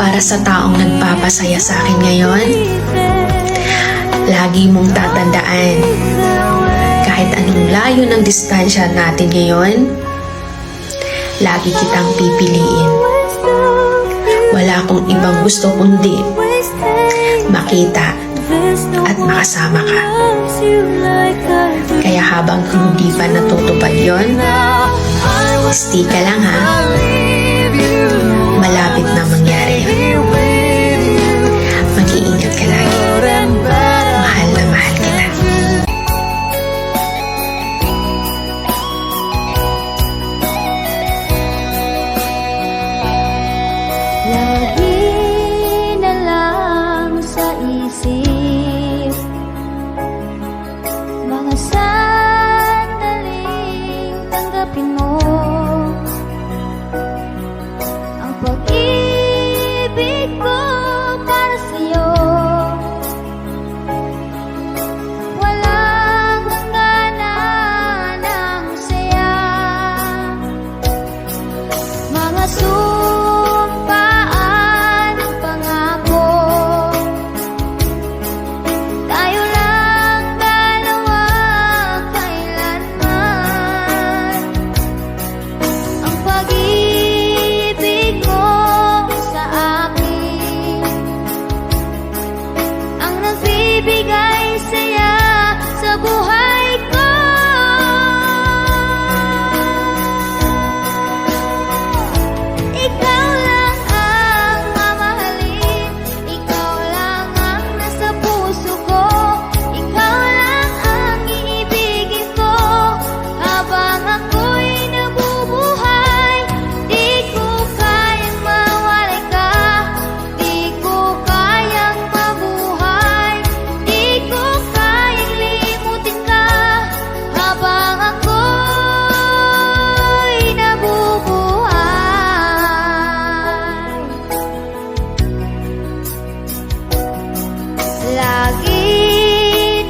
para sa taong nagpapasaya sa akin ngayon. Lagi mong tatandaan, kahit anong layo ng distansya natin ngayon, lagi kitang pipiliin. Wala akong ibang gusto kundi makita at makasama ka. Kaya habang hindi pa natutupad yon, stay ka lang ha. Malapit na mangyari yun. Mag-iingat ka lagi. Mahal na mahal kita. Lagi na lang sa isip mga sandaling tanggapin mo ang pag-ibig ko para sa'yo. Walang hangganan ng saya, mga sumpaan, pangako. Tayo lang dalawa kailanman. Ang pag-ibig mo sa akin ang nagbibigay saya sa buhay ko. Ikaw lang ang mamahalin, ikaw lang ang nasa puso ko, ikaw lang ang iibigin ko habang ako'y nabubuhay. Di ko kayang mawalay ka, di ko kayang mabuhay, di ko kayang limutin ka habang ako'y nabubuhay. Lagi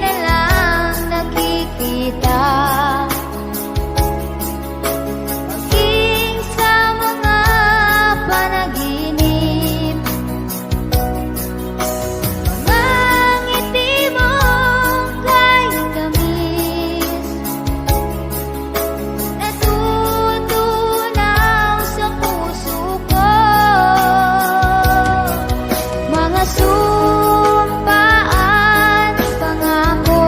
na lang nakikita maging sa mga panaginip, mga ngiti mo kahit tamis, natutunaw sa puso ko. Mga sumpaan, pangako.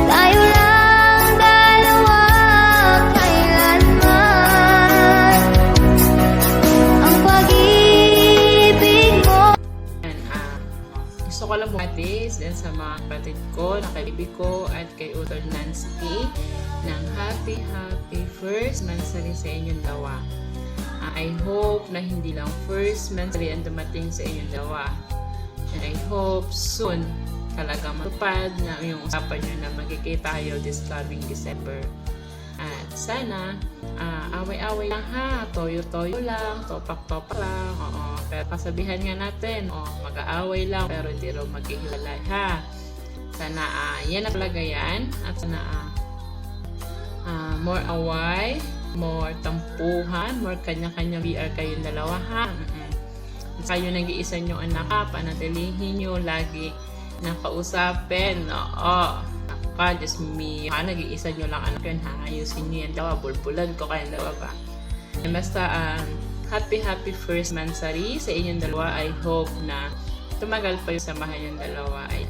Tayo lang dalawa kailanman. Ang pag-ibig mo. Gusto ko lang bumati din sa mga kapatid ko, na kaibigan ko at kay Utol Nansky ng happy first monthsary sa inyong dalawa. I hope na hindi lang first monthsary ang dumating sa inyong dalawa. And I hope soon talaga matupad na yung usapan nyo na magkikita kayo this coming December. At sana, away-away lang ha, toyo-toyo lang, topak-topak lang, oo. Pero kasabihan nga natin, mag-aaway lang pero hindi rin maghihiwalay ha. Sana, yan na talaga yan. At sana, more away, more tampuhan, more kanya-kanya VR kayong dalawa ha. Kayo nag-iisa nyo anak ha, panatilihin nyo lagi nakausapin. Oo. Just me, nag-iisa nyo lang anak yun ha, ayusin nyo yan dawa, bulbulan ko kayong dawa ba. Basta happy first monthsary sa inyong dalawa. I hope na tumagal pa yung samahan yung dalawa. Ay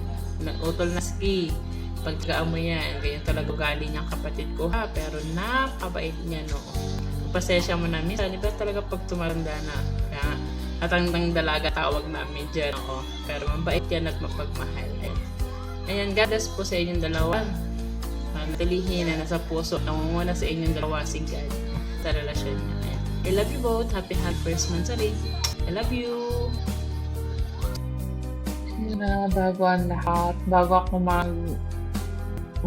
Utol Nansky, pagkaan mo yan, ganyan talaga ugali niyang kapatid ko ha, pero napabait niya no. Pasensya mo na minsan, iba talaga pag tumaranda na, kaya atang dalaga tawag namin dyan ako, pero mabait yan at mapagmahal. Ayan, God bless po sa inyong dalawa. Natilihin na nasa puso, nangunguna sa inyong dalawa si God sa relasyon niya. Ayan. I love you both. Happy first monthsary. I love you. Bago ang lahat, bago ako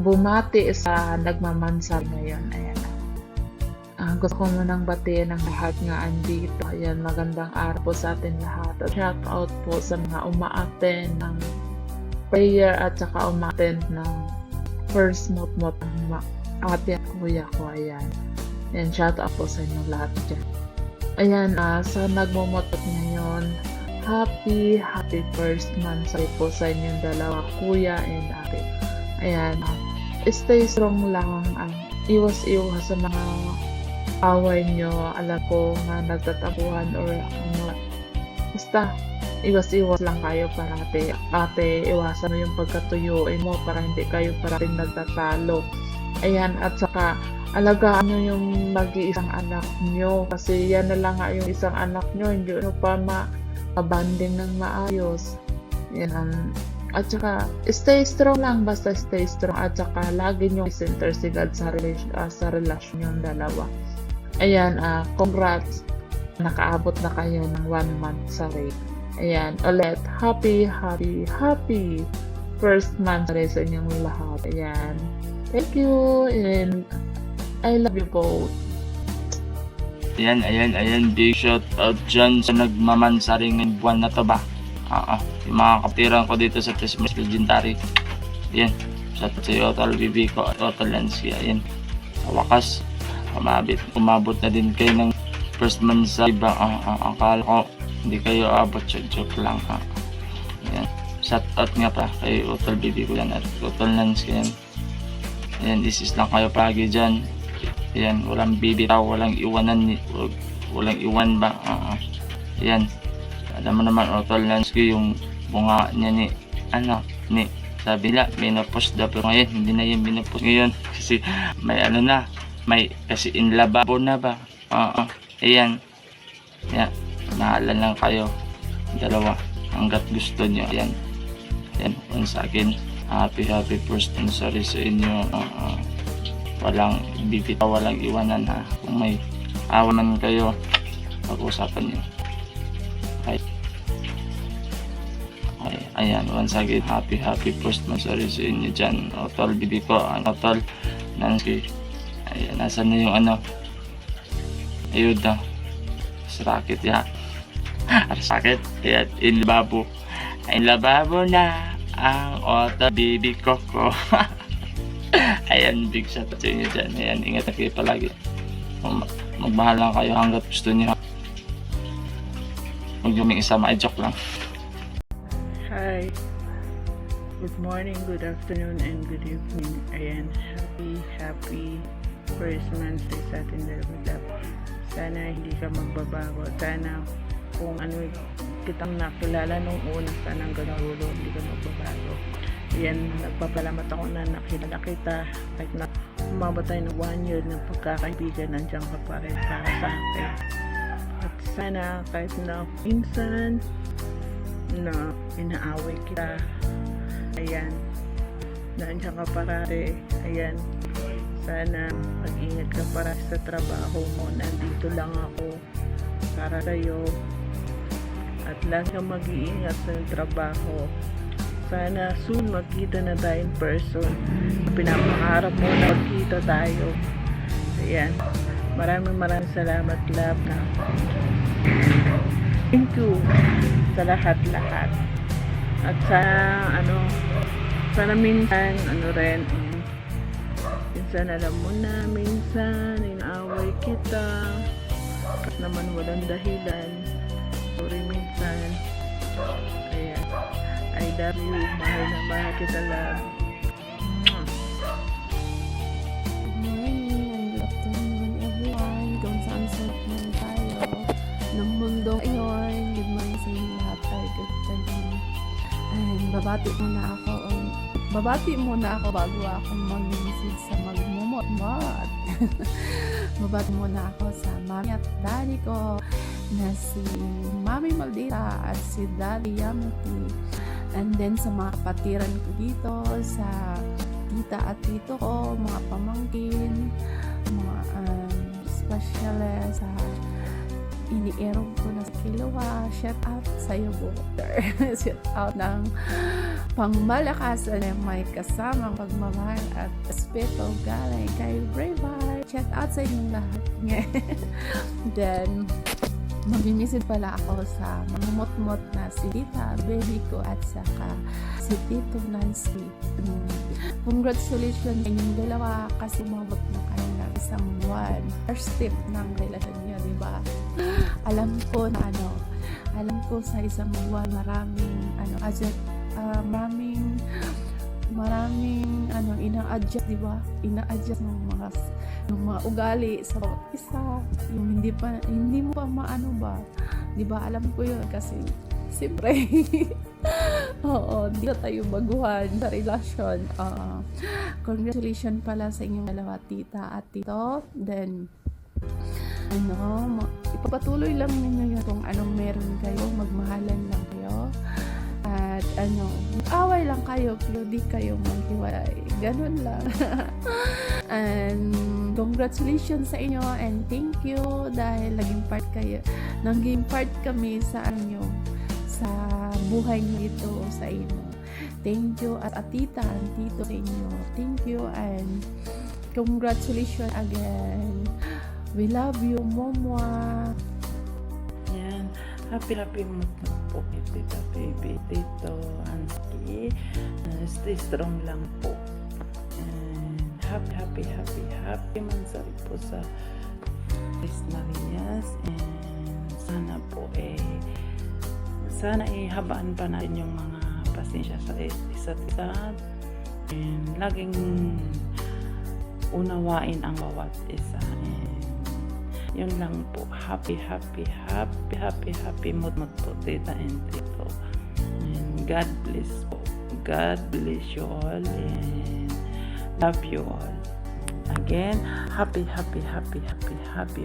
bumati sa nagmamansal ngayon, ayan. Gusto ko munang batiin ang lahat nga andito. Ayan, magandang araw po sa atin lahat. At shout out po sa mga umaattend ng prayer at saka umaattend ng first mot-mot ng ate at kuya ko. Ayan. Ayan, shout out po sa inyo lahat dyan. Ayan, sa nagmumotot ngayon, happy first month po sa inyong dalawa, kuya and ate. Ayan, stay strong lang. Iwas-iwas sa mga away nyo. Alam ko nga nagtatapuhan or basta iwas-iwas lang kayo parati. Ate, iwasan mo yung pagkatuyuin mo para hindi kayo parating nagtatalo. Ayan, at saka alagaan nyo yung mag-iisang anak nyo kasi yan na lang nga yung isang anak nyo, hindi nyo pa ma-banding ng maayos. Yan. At saka stay strong lang, basta stay strong, at saka lagi nyo isintersigad sa relasyon yung dalawa. Ayan, congrats, nakaabot na kayo ng 1 month sa rate. Ayan, ulit, happy first month sa inyong lahat. Ayan, thank you and I love you both. Ayan, big shout out dyan sa nagmamansaring ng buwan na to ba? Yung mga kapatiran ko dito sa Christmas Legendary. Ayan, shout out sa Total BB ko at Total Lansky. Ayan, sa wakas, umabot na din kayo ng first month sa iba. Akala ko hindi kayo abot, joke lang ha. Ayan, shout out nga pa kay Total BB ko yan at Total Lansky yan. Ayan, this is lang kayo palagi dyan. Ayan, walang bibitaw, walang iwanan, walang iwan ba? Ayan, alam mo naman, Total Lansky, yung bunga niya ni sabi nila, minopos daw, pero ngayon, hindi na yung minopos ngayon, kasi may kasi in lababo na ba? Ayan, mahalan lang kayo, dalawa, hanggat gusto nyo. Ayan, once again, happy first anniversary sa inyo. Walang bibitaw, walang iwanan ha. Kung may awanan kayo, pag-usapan nyo. Ayan, once again, happy first anniversary sa inyo dyan. Total BB ko, Total Lansky. Ayan, nasan na yung ayuda sa racket ya. Sakit. Ayan, in lababo na ang Total BB ko. Ayan, big shout out sa inyo dyan. Ayan, ingat na kayo palagi. Magmahal lang kayo hanggat gusto niyo. Huwag yung isa, joke lang. Hi. Good morning, good afternoon, and good evening. Ayan, happy first month sa ating dalawa. Sana hindi ka magbabago. Sana kung ano kitang nakilala nung una, sana hanggang dulo hindi ka magbabago. Yan, nagpapalamat ako na nakilala kita kahit na umabot tayo ng 1 year ng pagkakaibigan, nandiyan ka pa rin para sa akin. At sana kahit na minsan na inaaway kita, ayan, nandiyan ka parate. Ayan, sana mag-ingat ka para sa trabaho mo. Nandito lang ako para sa'yo at lang kang mag-iingat sa trabaho. Sana soon magkita na tayo in person. Pinapangarap mo na magkita tayo. Ayan. Maraming salamat, love, na thank you sa lahat-lahat. At sana minsan, minsan alam mo na, minsan inaaway kita. At naman walang dahilan. Sorry minsan. Ayan. I love you. Mahal na mahal kita, love. Good morning and good afternoon everyone. Kung saan man tayo ng mundo ngayon. Good morning sa inyo lahat. Good morning. And babati muna ako bago ako mag-message sa magmumot-mot. Babati muna ako sa mami at daddy ko na si Mami Maldita at si Daddy Yamati. And then sa mga kapatiran ko dito, sa tita at tito ko, mga pamangkin, mga specialist, sa iniirong ko na sa Kiluwa. Shout out sa iyo, Butter. Shout out ng pangmalakasan na may kasamang pagmamahal at respeto galing kay Brave Heart. Shout out sa inyong lahat. Then, mag-message pala ako sa mamumot-mot na si Tita, baby ko, at saka si Tito Nancy. Congratulations sa inyong dalawa kasi umabot na kayo ng isang buwan. First step ng relasyon niyo, di ba? alam ko na alam ko sa isang buwan maraming maraming ina-adjust, di ba? Ina-adjust ng mga ugali sa bawat isa. Yung hindi mo pa maano ba? Di ba? Alam ko yun kasi siyempre oo, di na tayo baguhan sa relasyon. Congratulations pala sa inyong dalawa, tita at tito. Then ipapatuloy lang ninyo yun kung anong meron kayo, magmahalan lang kayo. At away lang kayo, pero di kayo maghiwalay. Ganun lang. And congratulations sa inyo and thank you dahil naging part kami sa sa buhay niyo dito sa inyo. Thank you at tita and tito sa inyo. Thank you and congratulations again. We love you, Momwa. Yan. Happy mo po, tita baby, tito, auntie. Stay strong lang po. And happy mansari po sa Tres Marias. And sana habaan pa natin yung mga pasensya sa isa't isa. And laging unawain ang bawat isa. And yun lang po. Happy mood po, tita and tito. And God bless po. God bless you all and love you all. Again, happy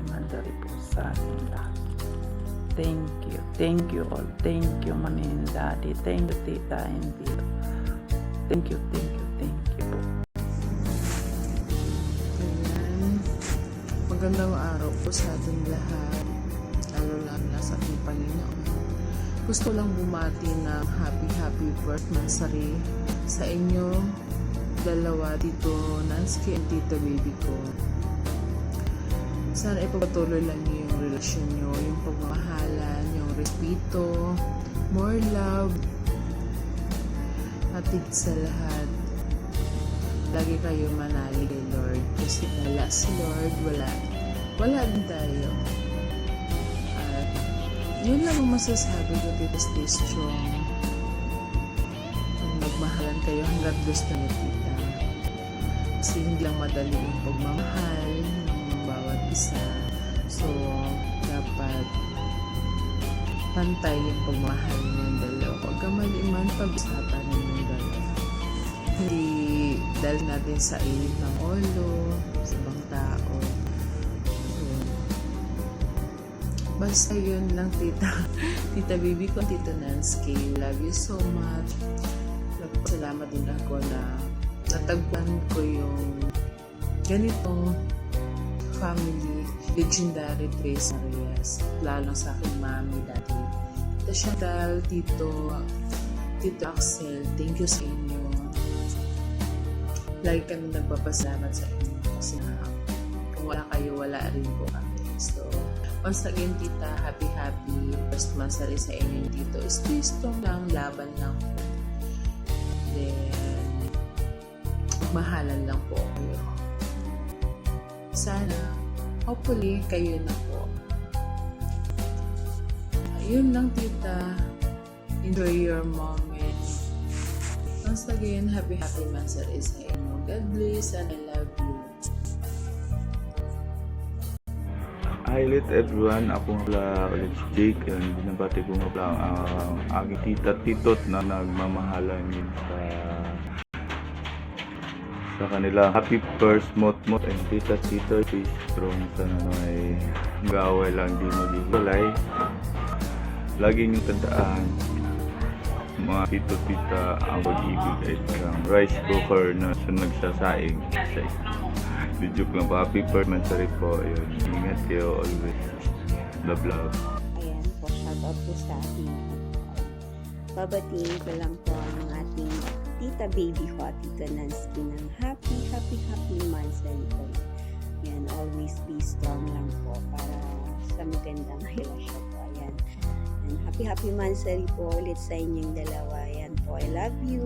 Mandari po sa ating lahat. Thank you all. Thank you, Mami and Daddy. Thank you, tita and tito. Thank you po. Magandang araw po sa ating lahat, lalo na sa ating Panginoon. Gusto lang bumati ng happy birthday sa inyo dalawa, Tito Nansky and Tita Baby ko. Sana ipagpatuloy lang niyo yung relasyon niyo, yung pagmamahalan, yung respeto, more love, at sa lahat. Lagi kayo manali kay Lord kasi wala si Lord, wala din tayo. At yun lang ang masasabi ko, Tita. Stay strong. Magmahalan kayo hanggang gusto niyo, Tita. Kasi hindi lang madali yung pagmamahal ng bawat isa. So, dapat pantay yung pagmamahal niyong dalawa. Huwag ka maliman pag-usapan ninyong dalawa. Hindi dahil natin sa init ng ulo, sa ibang tao. Yun. Basta yun lang, Tita. Tita Baby ko, Tito Nansky. Love you so much. Salamat din ako na natagpuan ko yung ganitong family, legendary Tres Marias. Lalo sa aking mami, daddy. Tita Chantal, Tito Axel, thank you sa inyo. Lagi kami nagpapasalamat sa inyo kasi kung wala kayo, wala rin po kami. So, once again, Tita, happy first mansari sa inyo, Tito. Stay strong lang, laban lang po. Then, mahalan lang po kayo. Sana, hopefully, kayo na po. Ayun lang, Tita. Enjoy your moments. Once again, happy mansari sa inyo. God bless and I love you. Hi ulit everyone, ako nga ulit si Jake. Binabati ko nga pala ang aking tita at titot na nagmamahalan yun sa kanila. Happy first mot and tita stay strong. Sana ay gaway lang, di maghiwalay. Lagi niyong tandaan, mga tito-tita, ang pag-ibig ay isang rice cooker na nagsasaing sa di joke lang po. Happy birthday po. Ayun, ingat kayo always. Love. Ayan po, shoutout po sa ating babatiin ko lang po ang ating Tita Baby ko at Tito Nansky ng happy months po. Ayan, always be strong lang po para sa magandang relasyon po. Ayan. And happy months po ulit sa inyong dalawa. Ayan po, I love you.